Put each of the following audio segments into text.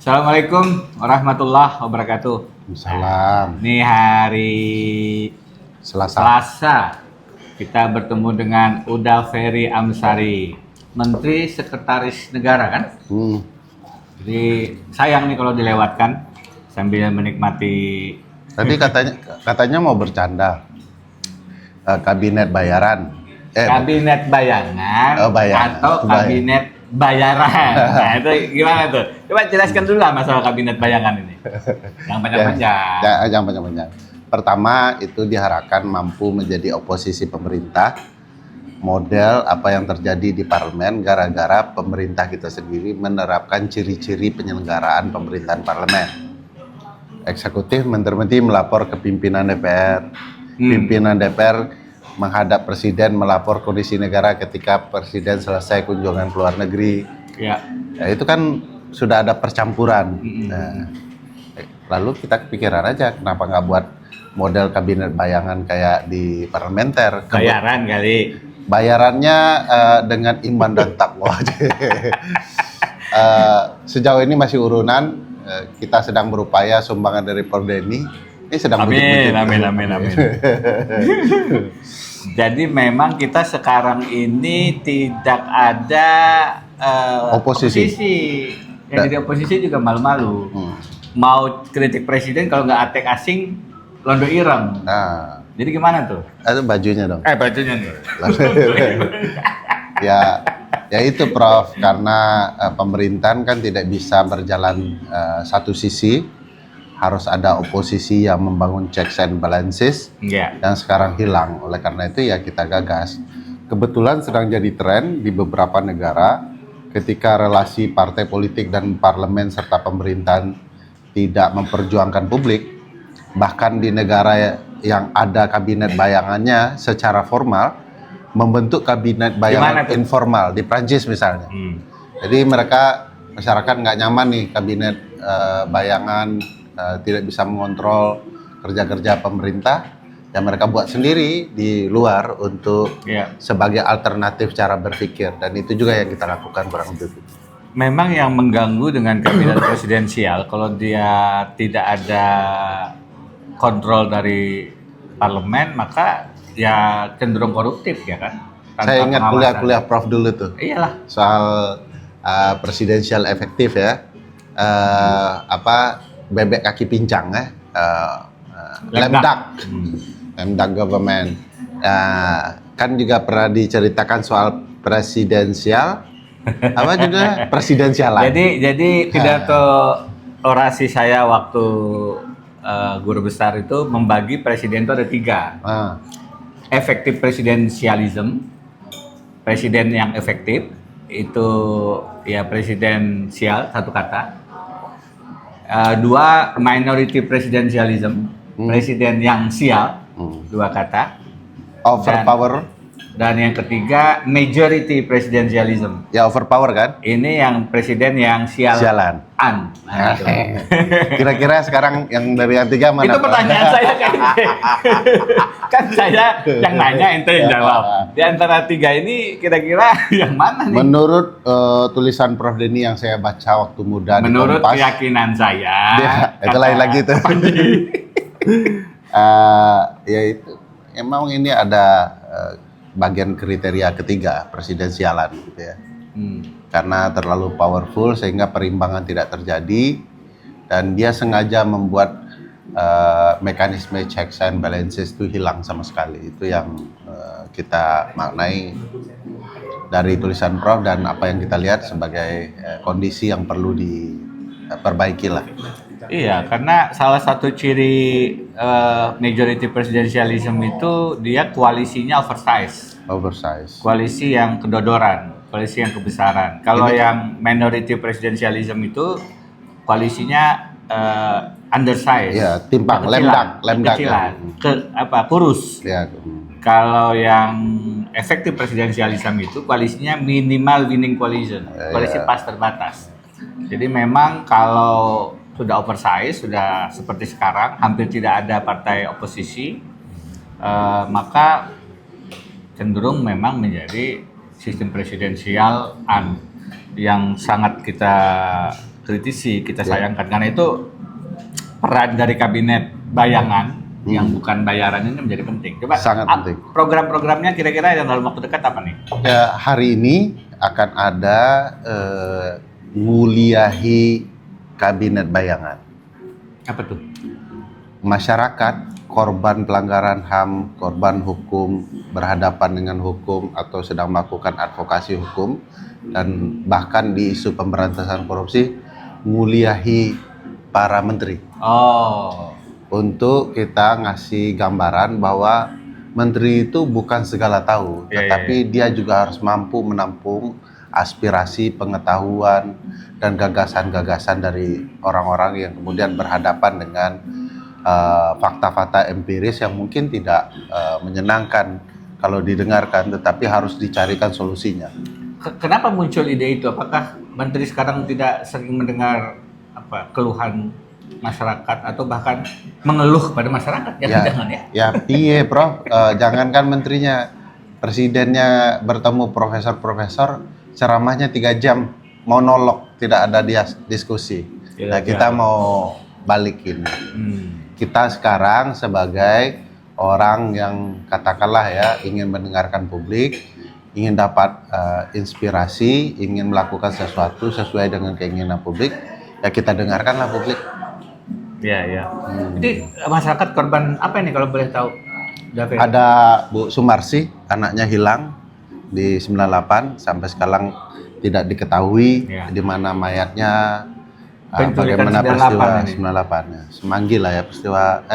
Assalamualaikum warahmatullahi wabarakatuh. Salam. Ini hari Selasa. Selasa. Kita bertemu dengan Uda Ferry Amsari, Menteri Sekretaris Negara kan? Jadi sayang nih kalau dilewatkan sambil menikmati. Tadi katanya mau bercanda. Kabinet bayaran. Kabinet bayangan atau kabinet bayaran. Nah, itu gimana tuh? Coba jelaskan dulu lah masalah kabinet bayangan ini. Yang panjang-panjang. Jangan panjang-panjang. Pertama, itu diharapkan mampu menjadi oposisi pemerintah. Model apa yang terjadi di parlemen gara-gara pemerintah kita sendiri menerapkan ciri-ciri penyelenggaraan pemerintahan parlemen. Eksekutif menteri-menteri melapor ke pimpinan DPR. Pimpinan DPR menghadap presiden melapor kondisi negara ketika presiden selesai kunjungan ke luar negeri. Ya, itu kan sudah ada percampuran. Nah, lalu kita kepikiran aja kenapa nggak buat model kabinet bayangan kayak di parlementer. Bayaran kali. Bayarannya dengan iman dan takwa. Sejauh ini masih urunan. Kita sedang berupaya sumbangan dari Pordeni. Ini sedang amin. Jadi memang kita sekarang ini tidak ada oposisi. Yang jadi oposisi juga malu-malu. Mau kritik presiden kalau nggak atek asing, londo ireng. Nah, jadi gimana tuh? Itu bajunya dong. Bajunya nih. Ya itu Prof, karena pemerintahan kan tidak bisa berjalan satu sisi. Harus ada oposisi yang membangun checks and balances, dan sekarang hilang. Oleh karena itu ya kita gagas. Kebetulan sedang jadi tren di beberapa negara ketika relasi partai politik dan parlemen serta pemerintahan tidak memperjuangkan publik. Bahkan di negara yang ada kabinet bayangannya secara formal membentuk kabinet bayangan informal, di Prancis misalnya. Jadi masyarakat nggak nyaman nih kabinet bayangan, tidak bisa mengontrol kerja-kerja pemerintah, yang mereka buat sendiri di luar untuk sebagai alternatif cara berpikir, dan itu juga yang kita lakukan kurang lebih. Memang yang mengganggu dengan kabinet presidensial kalau dia tidak ada kontrol dari parlemen, maka ya cenderung koruptif ya kan. Saya ingat kuliah Prof dulu tuh. Iyalah. Soal presidensial efektif ya. Bebek kaki pincang Lemdak government. Kan juga pernah diceritakan soal presidensial presidensialan. Jadi pidato orasi saya waktu guru besar itu membagi presiden itu ada 3. Efektif presidensialism, presiden yang efektif itu ya presidensial satu kata. 2, minority presidentialism, presiden yang sial, 2 kata. Overpower. Dan yang ketiga, majority presidentialism. Ya overpower kan? Ini yang presiden yang sialan. Nah, kira-kira sekarang yang dari yang 3 mana? Itu pertanyaan saya kayaknya. Kan saya yang nanya, ente yang jawab. Di antara 3 ini kira-kira yang mana nih? Menurut tulisan Prof Denny yang saya baca waktu muda menurut di Kompas, keyakinan saya. Itu lain lagi tuh. Ya itu, emang ini ada bagian kriteria ketiga, presidensialan gitu ya. Karena terlalu powerful sehingga perimbangan tidak terjadi, dan dia sengaja membuat mekanisme checks and balances itu hilang sama sekali. Itu yang kita maknai dari tulisan Prof dan apa yang kita lihat sebagai kondisi yang perlu diperbaiki lah. Iya, karena salah satu ciri majority presidentialism itu dia koalisinya oversize. Koalisi yang kedodoran, koalisi yang kebesaran. Kalau yang minority presidentialism itu koalisinya undersize. Iya, timpang, lemdak, kurus. Ya. Kalau yang efektif presidensialism itu koalisinya minimal winning coalition, koalisi pas terbatas. Jadi memang kalau sudah oversize, sudah seperti sekarang, hampir tidak ada partai oposisi, maka cenderung memang menjadi sistem presidensial yang sangat kita kritisi, kita sayangkan karena itu peran dari kabinet bayangan yang bukan bayaran ini menjadi penting. Coba sangat penting. Program-programnya kira-kira yang dalam waktu dekat apa nih? Ya, hari ini akan ada nguliahi kabinet bayangan. Apa tuh? Masyarakat korban pelanggaran HAM, korban hukum, berhadapan dengan hukum atau sedang melakukan advokasi hukum dan bahkan di isu pemberantasan korupsi, nguliahi para menteri. Untuk kita ngasih gambaran bahwa menteri itu bukan segala tahu, tetapi dia juga harus mampu menampung aspirasi, pengetahuan, dan gagasan-gagasan dari orang-orang yang kemudian berhadapan dengan fakta-fakta empiris yang mungkin tidak menyenangkan kalau didengarkan, tetapi harus dicarikan solusinya. Kenapa muncul ide itu? Apakah menteri sekarang tidak sering mendengar keluhan masyarakat atau bahkan mengeluh pada masyarakat? Jangan-jangan ya? Ya, piye, Prof. Jangankan menterinya, presidennya bertemu profesor-profesor, ceramahnya 3 jam, monolog, tidak ada diskusi. Nah, kita mau balikin. Kita sekarang sebagai orang yang katakanlah ya ingin mendengarkan publik, ingin dapat inspirasi, ingin melakukan sesuatu sesuai dengan keinginan publik, ya kita dengarkanlah publik. Iya. Jadi masyarakat korban apa ini kalau boleh tahu? David? Ada Bu Sumarsi, anaknya hilang di 98 sampai sekarang tidak diketahui di mana mayatnya. Bagaimana peristiwa 98-nya? Semanggi lah ya peristiwa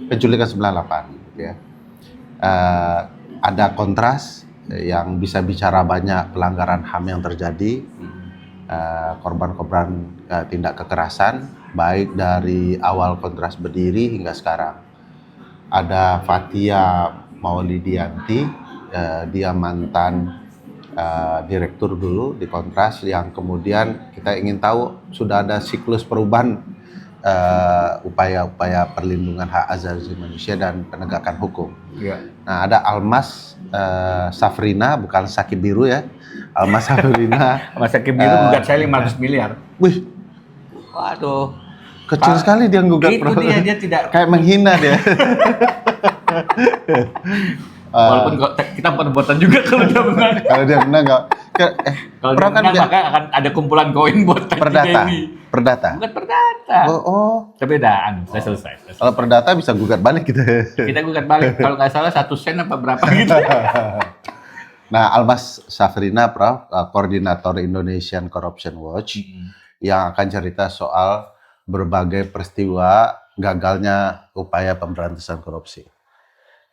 penculikan 98 ya. Ada kontras yang bisa bicara banyak pelanggaran HAM yang terjadi, korban-korban tindak kekerasan baik dari awal kontras berdiri hingga sekarang. Ada Fathia Maulidianti, dia mantan direktur dulu di Kontras yang kemudian kita ingin tahu sudah ada siklus perubahan upaya-upaya perlindungan hak asasi manusia dan penegakan hukum. Nah, ada Almas Safrina, bukan Sakib Biru ya, Almas Safrina. Almas Sakib Biru gugat saya 500 miliar. Wih, waduh, kecil sekali dia gugat. Itu dia tidak kayak menghina dia. Walaupun kita perbuatan juga kalau dia menang. Kalau dia menang nggak. Kalau dia menang maka akan ada kumpulan koin buat Perdata. Bukan perdata. Oh. Tapi udah, sudah selesai. Kalau perdata bisa gugat balik kita. Kita gugat balik. Kalau nggak salah 1 sen apa berapa gitu. Nah, Almas Safrina, Prof, koordinator Indonesian Corruption Watch, yang akan cerita soal berbagai peristiwa gagalnya upaya pemberantasan korupsi.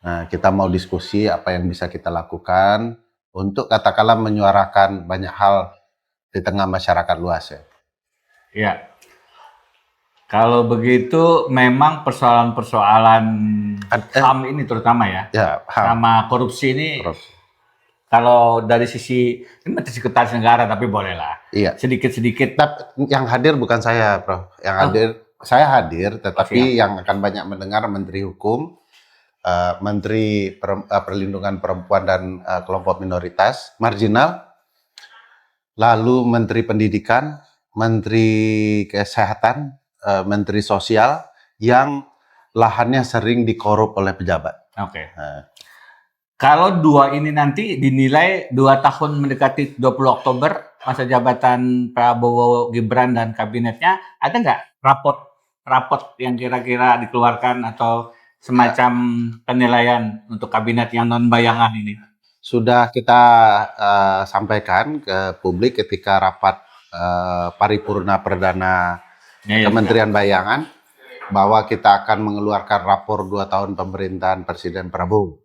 Nah, kita mau diskusi apa yang bisa kita lakukan untuk katakanlah menyuarakan banyak hal di tengah masyarakat luas ya. Ya. Kalau begitu memang persoalan-persoalan HAM ini terutama ya. Sama korupsi ini. Kalau dari sisi ini sekretaris negara tapi bolehlah. Iya. Sedikit-sedikit. Yang hadir bukan saya, Prof. Yang hadir saya hadir, tetapi yang akan banyak mendengar Menteri Hukum, Menteri Perlindungan Perempuan dan Kelompok Minoritas Marginal, lalu Menteri Pendidikan, Menteri Kesehatan, Menteri Sosial yang lahannya sering dikorup oleh pejabat. Oke. Kalau dua ini nanti dinilai 2 tahun mendekati 20 Oktober masa jabatan Prabowo Gibran dan kabinetnya, ada nggak raport yang kira-kira dikeluarkan atau semacam penilaian untuk kabinet yang non bayangan ini? Sudah kita sampaikan ke publik ketika rapat paripurna perdana Kementerian Bayangan bahwa kita akan mengeluarkan rapor 2 tahun pemerintahan Presiden Prabowo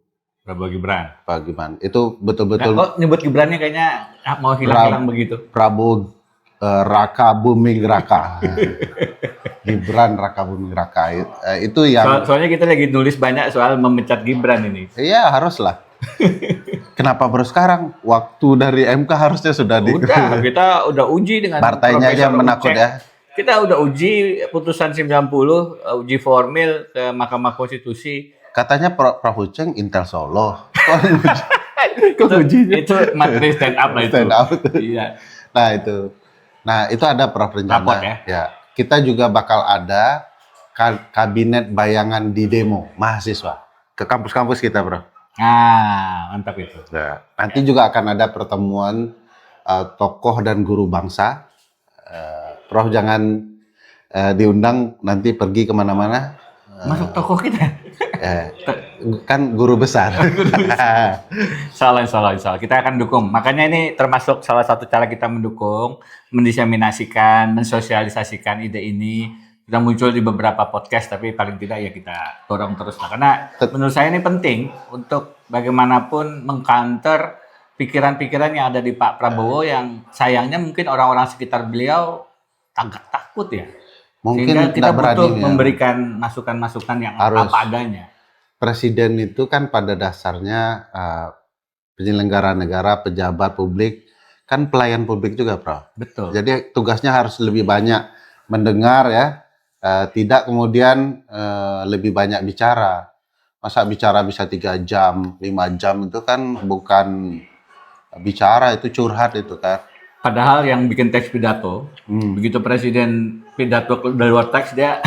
Gibran. Itu betul-betul. Kok nyebut Gibrannya kayaknya mau hilang-hilang begitu. Prabowo Raka Buming Raka. Gibran Raka Buming Raka itu yang. Soalnya kita lagi nulis banyak soal memecat Gibran ini. Iya, haruslah. Kenapa baru sekarang? Waktu dari MK harusnya sudah kita udah uji dengan partainya aja menakut ya. Kita udah uji putusan 90, uji formil ke Mahkamah Konstitusi. Katanya Prof Uceng Intel Solo. Itu materi stand up lah itu. Stand up. Iya. Nah itu. Nah, itu ada Prof rencana. Rapot ya? Ya, kita juga bakal ada kabinet bayangan di demo mahasiswa ke kampus-kampus kita, Bro. Nah, mantap itu. Nah, nanti juga akan ada pertemuan tokoh dan guru bangsa. Prof jangan diundang nanti pergi kemana-mana. Masuk tokoh kita. Kan guru besar. Salah. Kita akan dukung. Makanya ini termasuk salah satu cara kita mendukung, mendiseminasikan, mensosialisasikan ide ini. Kita muncul di beberapa podcast, tapi paling tidak ya kita dorong terus lah. Karena menurut saya ini penting untuk bagaimanapun mengcounter pikiran-pikiran yang ada di Pak Prabowo yang sayangnya mungkin orang-orang sekitar beliau agak takut ya. Mungkin sehingga kita butuh berani, memberikan masukan-masukan yang apa adanya. Presiden itu kan pada dasarnya penyelenggara negara, pejabat publik, kan pelayan publik juga, Prof. Betul. Jadi tugasnya harus lebih banyak mendengar ya, tidak kemudian lebih banyak bicara. Masa bicara bisa 3 jam, 5 jam itu kan bukan bicara, itu curhat itu kan. Padahal yang bikin teks pidato, begitu presiden pidato dari luar teks dia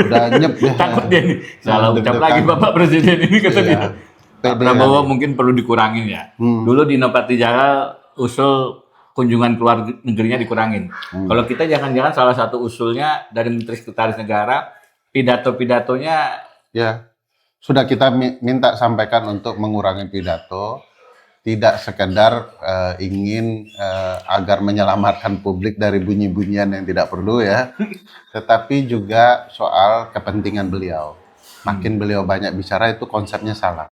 udah nyep ya. Takut dia nih. Salah ucap lagi Bapak Presiden ini kata dia. Pak Prabowo mungkin perlu dikurangin ya. Dulu di Nopati Jaya usul kunjungan keluar negerinya dikurangin. Kalau kita jangan-jangan salah satu usulnya dari Menteri Sekretaris Negara, pidato-pidatonya ya sudah kita minta sampaikan untuk mengurangi pidato. Tidak sekedar ingin agar menyelamatkan publik dari bunyi-bunyian yang tidak perlu ya, tetapi juga soal kepentingan beliau. Makin beliau banyak bicara itu konsepnya salah.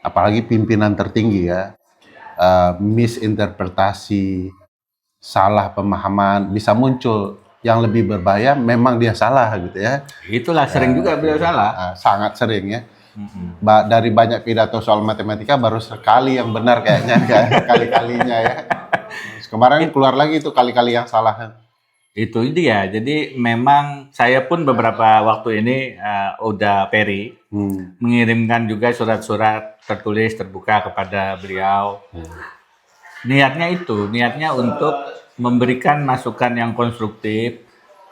Apalagi pimpinan tertinggi ya, misinterpretasi, salah pemahaman bisa muncul. Yang lebih berbahaya memang dia salah gitu ya. Itulah sering juga beliau salah. Sangat sering ya. Dari banyak pidato soal matematika baru sekali yang benar kayaknya, kali-kalinya ya. Kemarin keluar lagi itu kali-kali yang salah. Itu dia. Jadi memang saya pun beberapa waktu ini udah Peri mengirimkan juga surat-surat tertulis terbuka kepada beliau. Niatnya untuk memberikan masukan yang konstruktif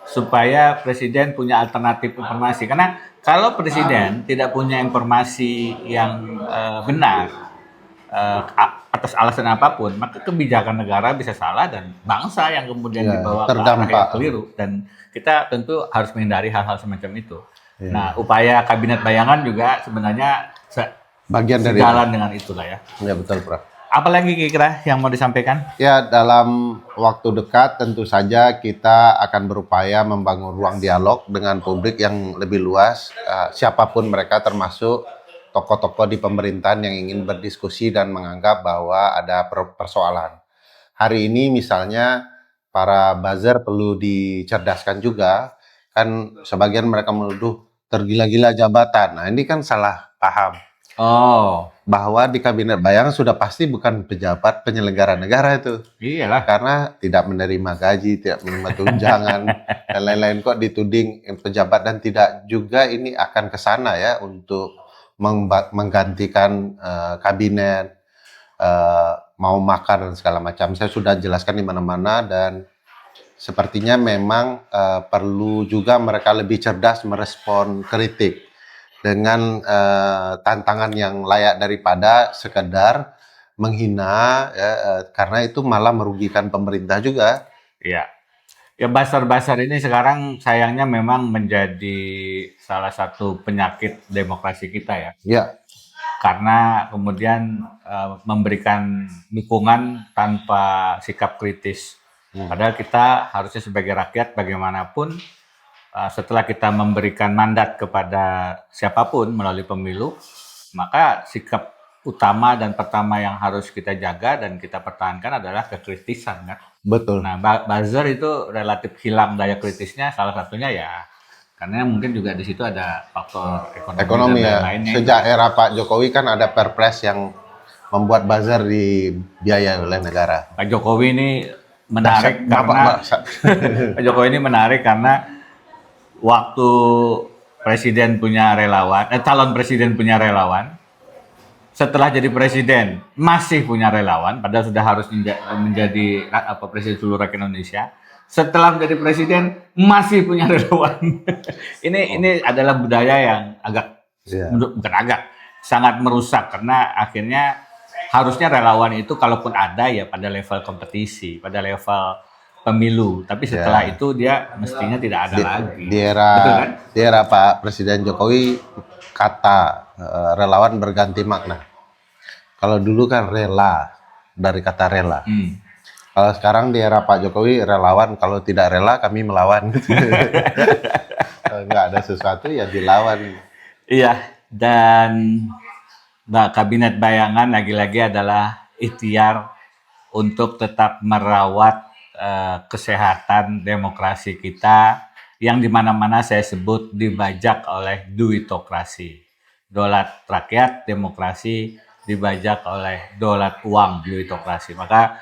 supaya presiden punya alternatif informasi. Karena kalau presiden tidak punya informasi yang benar atas alasan apapun, maka kebijakan negara bisa salah dan bangsa yang kemudian dibawa ke arah yang keliru. Dan kita tentu harus menghindari hal-hal semacam itu. Nah, upaya kabinet bayangan juga sebenarnya bagian dari jalan dengan itulah ya. Ya betul, Prof. Apalagi kira-kira yang mau disampaikan? Ya, dalam waktu dekat tentu saja kita akan berupaya membangun ruang dialog dengan publik yang lebih luas, siapapun mereka termasuk tokoh-tokoh di pemerintahan yang ingin berdiskusi dan menganggap bahwa ada persoalan. Hari ini misalnya para buzzer perlu dicerdaskan juga, kan sebagian mereka menuduh tergila-gila jabatan. Nah, ini kan salah paham. Bahwa di kabinet bayangan sudah pasti bukan pejabat penyelenggara negara itu. Iyalah. Karena tidak menerima gaji, tidak menerima tunjangan, dan lain-lain kok dituding pejabat, dan tidak juga ini akan ke sana ya untuk menggantikan kabinet, mau makar dan segala macam. Saya sudah jelaskan di mana-mana dan sepertinya memang perlu juga mereka lebih cerdas merespon kritik dengan tantangan yang layak daripada sekedar menghina ya, karena itu malah merugikan pemerintah juga. Iya. Ya buzzer-buzzer ini sekarang sayangnya memang menjadi salah satu penyakit demokrasi kita ya. Iya. Karena kemudian memberikan dukungan tanpa sikap kritis. Padahal kita harusnya sebagai rakyat bagaimanapun setelah kita memberikan mandat kepada siapapun melalui pemilu, maka sikap utama dan pertama yang harus kita jaga dan kita pertahankan adalah kekritisan kan. Betul. Nah, buzzer itu relatif hilang daya kritisnya, salah satunya ya karena mungkin juga di situ ada faktor ekonomi dan ya. lainnya. Sejak era Pak Jokowi kan ada Perpres yang membuat buzzer dibiayai oleh negara. Pak Jokowi ini menarik karena Pak Jokowi ini menarik karena waktu presiden punya relawan, calon presiden punya relawan, setelah jadi presiden masih punya relawan, padahal sudah harus menjadi presiden seluruh rakyat Indonesia. setelah menjadi presiden masih punya relawan. Ini adalah budaya yang bukan agak sangat merusak, karena akhirnya harusnya relawan itu kalaupun ada ya pada level kompetisi, pada level pemilu, tapi setelah itu dia mestinya tidak ada lagi. Di era Pak Presiden Jokowi kata relawan berganti makna. Kalau dulu kan rela, dari kata rela. Kalau sekarang di era Pak Jokowi relawan, kalau tidak rela kami melawan. Nggak ada sesuatu ya dilawan. Iya, dan kabinet bayangan lagi-lagi adalah ikhtiar untuk tetap merawat kesehatan demokrasi kita yang dimana-mana saya sebut dibajak oleh duitokrasi. Dolat rakyat, demokrasi dibajak oleh dolat uang, duitokrasi. Maka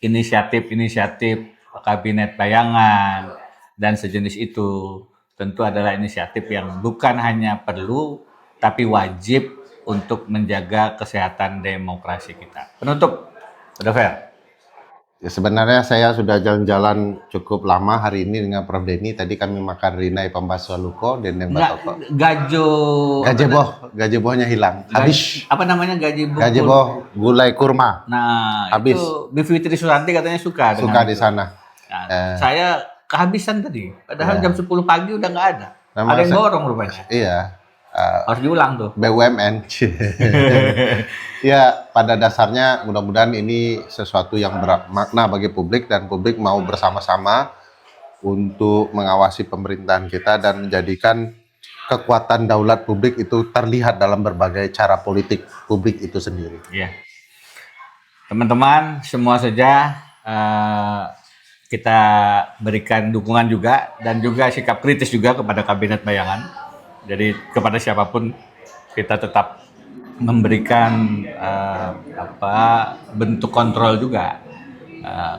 inisiatif-inisiatif kabinet bayangan dan sejenis itu tentu adalah inisiatif yang bukan hanya perlu tapi wajib untuk menjaga kesehatan demokrasi kita. Penutup, udah fair? Ya, sebenarnya saya sudah jalan-jalan cukup lama hari ini dengan Prof. Denny. Tadi kami makan rinai pambaswaluko dan yang batoko. Gajebohnya hilang. Habis. Apa namanya gajeboh? Gajeboh gulai kurma. Nah, habis. Itu Bu Fitri Susanti katanya suka di sana. Nah, saya kehabisan tadi. Padahal jam 10 pagi udah nggak ada. Ada yang borong rupanya. Iya. Harus diulang tuh. BUMN. Ya, pada dasarnya mudah-mudahan ini sesuatu yang bermakna bagi publik dan publik mau bersama-sama untuk mengawasi pemerintahan kita dan menjadikan kekuatan daulat publik itu terlihat dalam berbagai cara politik publik itu sendiri. Iya. Teman-teman, semua saja kita berikan dukungan juga dan juga sikap kritis juga kepada kabinet bayangan. Jadi kepada siapapun kita tetap memberikan bentuk kontrol juga.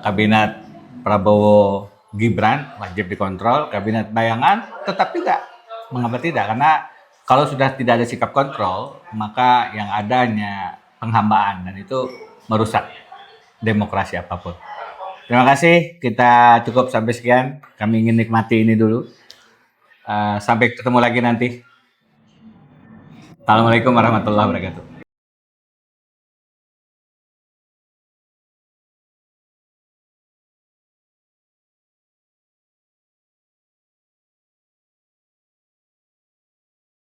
Kabinet Prabowo Gibran wajib dikontrol, kabinet bayangan tetap juga. Mengapa tidak? Karena kalau sudah tidak ada sikap kontrol, maka yang adanya penghambaan dan itu merusak demokrasi apapun. Terima kasih, kita cukup sampai sekian. Kami ingin nikmati ini dulu. Sampai ketemu lagi nanti. Assalamualaikum warahmatullahi wabarakatuh.